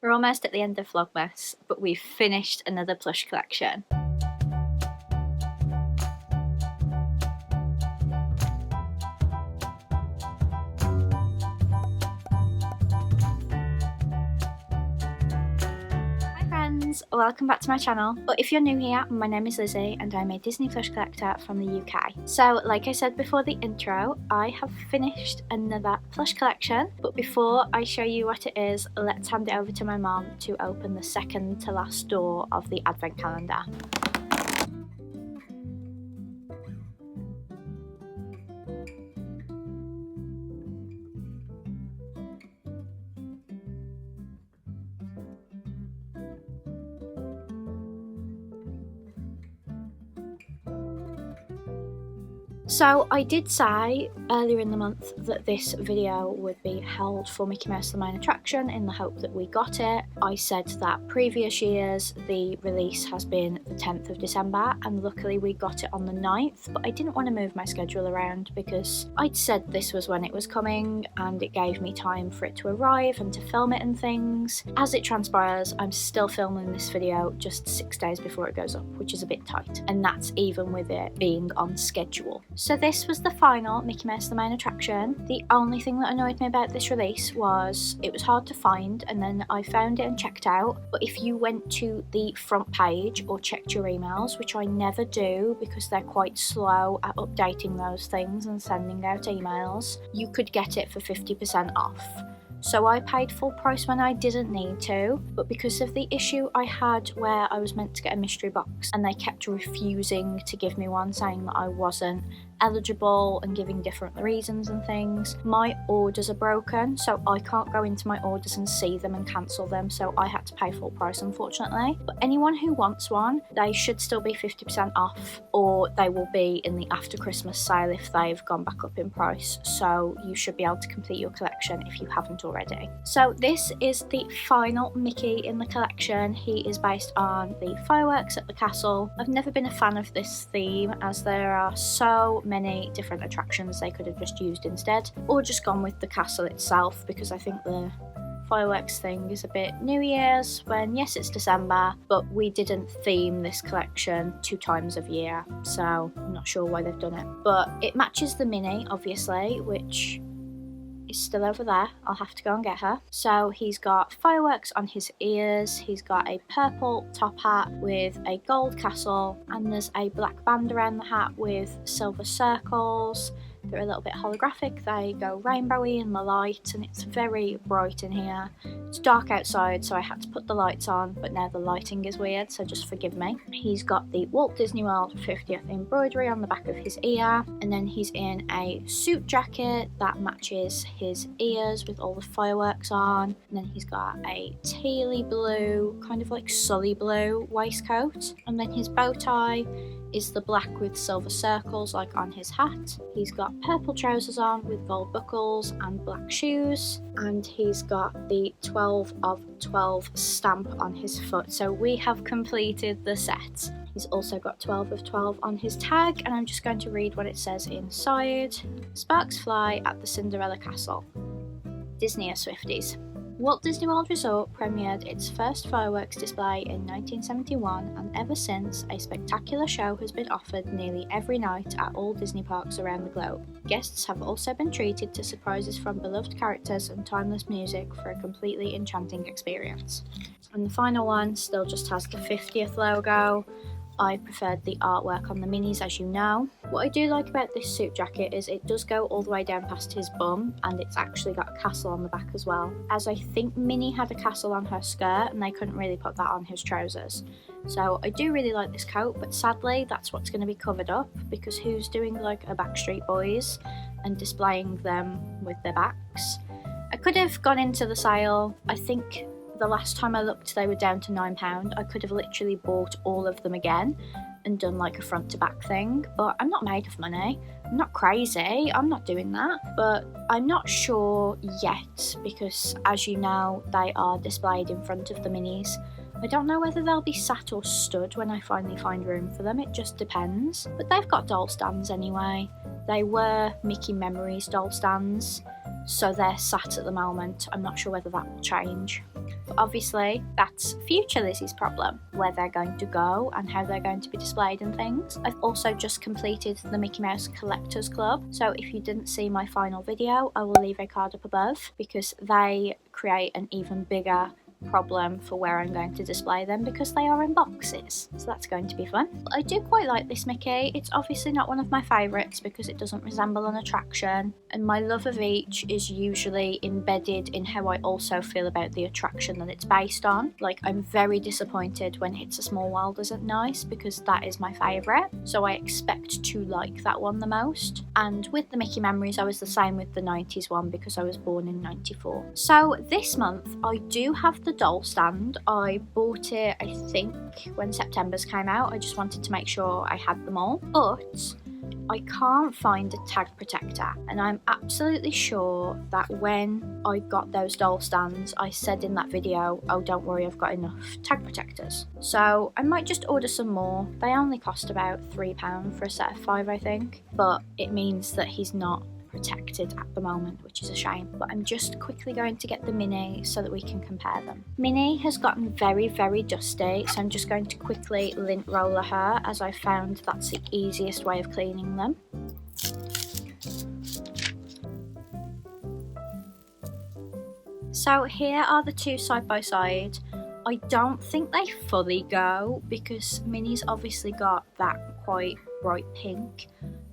We're almost at the end of Vlogmas, but we've finished another plush collection. Welcome back to my channel. But if you're new here, my name is Lizzie and I'm a Disney Plush collector from the UK. So like I said before the intro, I have finished another plush collection, but before I show you what it is, let's hand it over to my mom to open the second to last door of the advent calendar. So I did say earlier in the month that this video would be held for Mickey Mouse the Main Attraction in the hope that we got it. I said that previous years the release has been the 10th of December and luckily we got it on the 9th, but I didn't want to move my schedule around because I'd said this was when it was coming and it gave me time for it to arrive and to film it and things. As it transpires, I'm still filming this video just 6 days before it goes up, which is a bit tight, and that's even with it being on schedule. So this was the final Mickey Mouse the Main Attraction. The only thing that annoyed me about this release was it was hard to find, and then I found it and checked out, but if you went to the front page or checked your emails, which I never do because they're quite slow at updating those things and sending out emails, you could get it for 50% off. So I paid full price when I didn't need to, but because of the issue I had where I was meant to get a mystery box and they kept refusing to give me one, saying that I wasn't eligible and giving different reasons and things, my orders are broken, so I can't go into my orders and see them and cancel them, so I had to pay full price, unfortunately. But anyone who wants one, they should still be 50% off, or they will be in the after Christmas sale if they've gone back up in price, so you should be able to complete your collection if you haven't already. So this is the final Mickey in the collection. He is based on the fireworks at the castle. I've never been a fan of this theme as there are so many different attractions they could have just used instead, or just gone with the castle itself, because I think the fireworks thing is a bit New Year's when, yes, it's December, but we didn't theme this collection 2 times of year, so I'm not sure why they've done it. But it matches the Minnie, obviously, which is still over there. I'll have to go and get her. So he's got fireworks on his ears, he's got a purple top hat with a gold castle, and there's a black band around the hat with silver circles. They're a little bit holographic, they go rainbowy in the light, and it's very bright in here. It's dark outside, so I had to put the lights on, but now the lighting is weird, so just forgive me. He's got the Walt Disney World 50th embroidery on the back of his ear, and then he's in a suit jacket that matches his ears with all the fireworks on, and then he's got a tealy blue, kind of like Sully blue waistcoat, and then his bow tie is the black with silver circles like on his hat. He's got purple trousers on with gold buckles and black shoes, and he's got the 12 of 12 stamp on his foot, so we have completed the set. He's also got 12 of 12 on his tag, and I'm just going to read what it says inside. Sparks fly at the Cinderella Castle. Disney are Swifties. Walt Disney World Resort premiered its first fireworks display in 1971, and ever since, a spectacular show has been offered nearly every night at all Disney parks around the globe. Guests have also been treated to surprises from beloved characters and timeless music for a completely enchanting experience. And the final one still just has the 50th logo. I preferred the artwork on the minis, as you know. What I do like about this suit jacket is it does go all the way down past his bum, and it's actually got a castle on the back as well, as I think Minnie had a castle on her skirt and they couldn't really put that on his trousers. So I do really like this coat, but sadly that's what's going to be covered up, because who's doing like a Backstreet Boys and displaying them with their backs? I could have gone into the sale. I think the last time I looked they were down to £9. I could have literally bought all of them again and done like a front to back thing, but I'm not made of money. I'm not crazy, I'm not doing that, but I'm not sure yet, because as you know they are displayed in front of the minis. I don't know whether they'll be sat or stood when I finally find room for them, it just depends. But they've got doll stands anyway. They were Mickey Memories doll stands, so they're sat at the moment. I'm not sure whether that will change. But obviously that's future Lizzie's problem, where they're going to go and how they're going to be displayed and things. I've also just completed the Mickey Mouse Collectors Club, so if you didn't see my final video, I will leave a card up above, because they create an even bigger problem for where I'm going to display them because they are in boxes, so that's going to be fun. But I do quite like this Mickey. It's obviously not one of my favourites because it doesn't resemble an attraction, and my love of each is usually embedded in how I also feel about the attraction that it's based on. Like, I'm very disappointed when It's a Small World isn't nice because that is my favourite, so I expect to like that one the most. And with the Mickey Memories, I was the same with the 90s one because I was born in 94. So this month I do have the doll stand. I bought it, I think, when September's came out. I just wanted to make sure I had them all, but I can't find a tag protector, and I'm absolutely sure that when I got those doll stands I said in that video, oh don't worry, I've got enough tag protectors. So I might just order some more. They only cost about £3 for a set of 5, I think, but it means that he's not protected at the moment, which is a shame. But I'm just quickly going to get the Minnie so that we can compare them. Minnie has gotten very dusty, so I'm just going to quickly lint roller her, as I found that's the easiest way of cleaning them. So here are the two side by side. I don't think they fully go because Minnie's obviously got that quite bright pink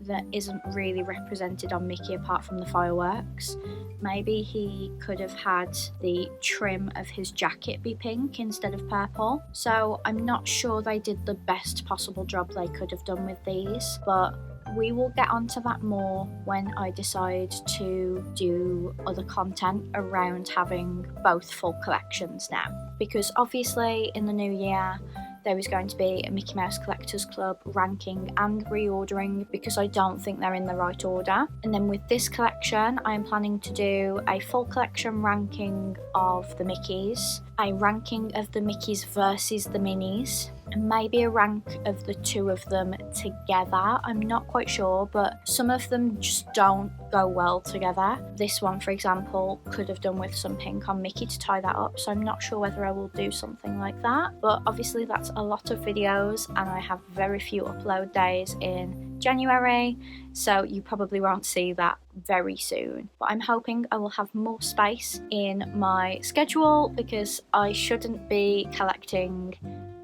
that isn't really represented on Mickey apart from the fireworks. Maybe he could have had the trim of his jacket be pink instead of purple. So I'm not sure they did the best possible job they could have done with these, but we will get onto that more when I decide to do other content around having both full collections now. Because obviously in the new year there is going to be a Mickey Mouse Collectors Club ranking and reordering because I don't think they're in the right order. And then with this collection, I am planning to do a full collection ranking of the Mickeys, a ranking of the Mickeys versus the Minnies, and maybe a rank of the two of them together. I'm not quite sure, but some of them just don't go well together. This one, for example, could have done with some pink on Mickey to tie that up, so I'm not sure whether I will do something like that. But obviously that's a lot of videos and I have very few upload days in January, so you probably won't see that very soon. But I'm hoping I will have more space in my schedule because I shouldn't be collecting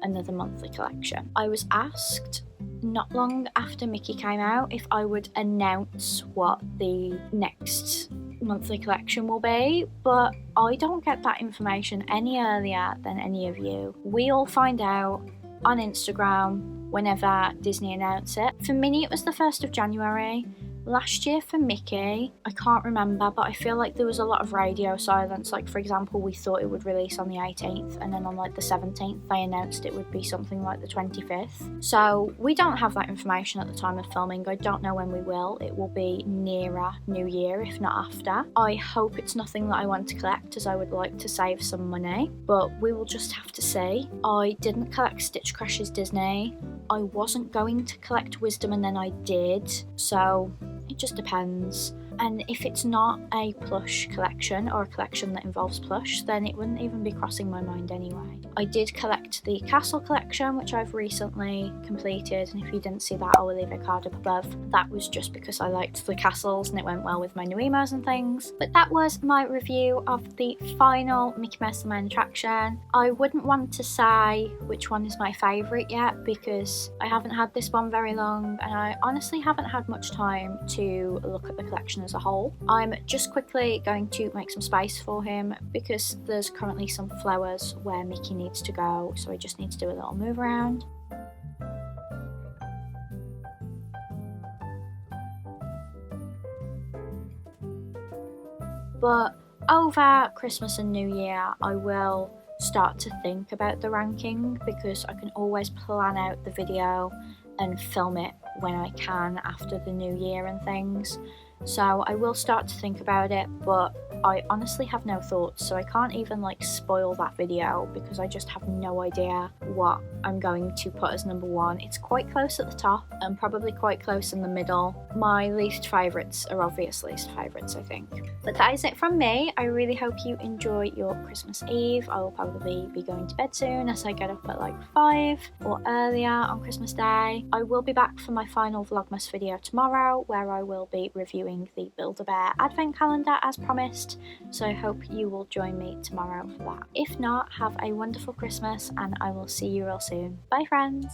another monthly collection. I was asked not long after Mickey came out if I would announce what the next monthly collection will be, but I don't get that information any earlier than any of you. We all find out on Instagram whenever Disney announce it. For Minnie it was the 1st of January. Last year for Mickey, I can't remember, but I feel like there was a lot of radio silence. Like, for example, we thought it would release on the 18th, and then on like the 17th they announced it would be something like the 25th. So we don't have that information at the time of filming. I don't know when we will. It will be nearer New Year, if not after. I hope it's nothing that I want to collect, as I would like to save some money, but we will just have to see. I didn't collect Stitch Crash's Disney. I wasn't going to collect Wisdom, and then I did, so it just depends. And if it's not a plush collection or a collection that involves plush, then it wouldn't even be crossing my mind anyway. I did collect the Castle collection, which I've recently completed, and if you didn't see that, I will leave a card up above. That was just because I liked the castles and it went well with my new emos and things. But that was my review of the final Mickey Mouse the Main Attraction. I wouldn't want to say which one is my favourite yet because I haven't had this one very long and I honestly haven't had much time to look at the collection as a whole. I'm just quickly going to make some space for him because there's currently some flowers where Mickey needs to go, so I just need to do a little move around. But over Christmas and New Year I will start to think about the ranking because I can always plan out the video and film it when I can after the new year and things. So I will start to think about it, but I honestly have no thoughts, so I can't even like spoil that video because I just have no idea what I'm going to put as number one. It's quite close at the top and probably quite close in the middle. My least favourites are obvious least favourites, I think. But that is it from me. I really hope you enjoy your Christmas Eve. I will probably be going to bed soon as I get up at like 5 or earlier on Christmas Day. I will be back for my final Vlogmas video tomorrow, where I will be reviewing the Build-A-Bear advent calendar as promised, so I hope you will join me tomorrow for that. If not, have a wonderful Christmas and I will see you real soon. Bye friends!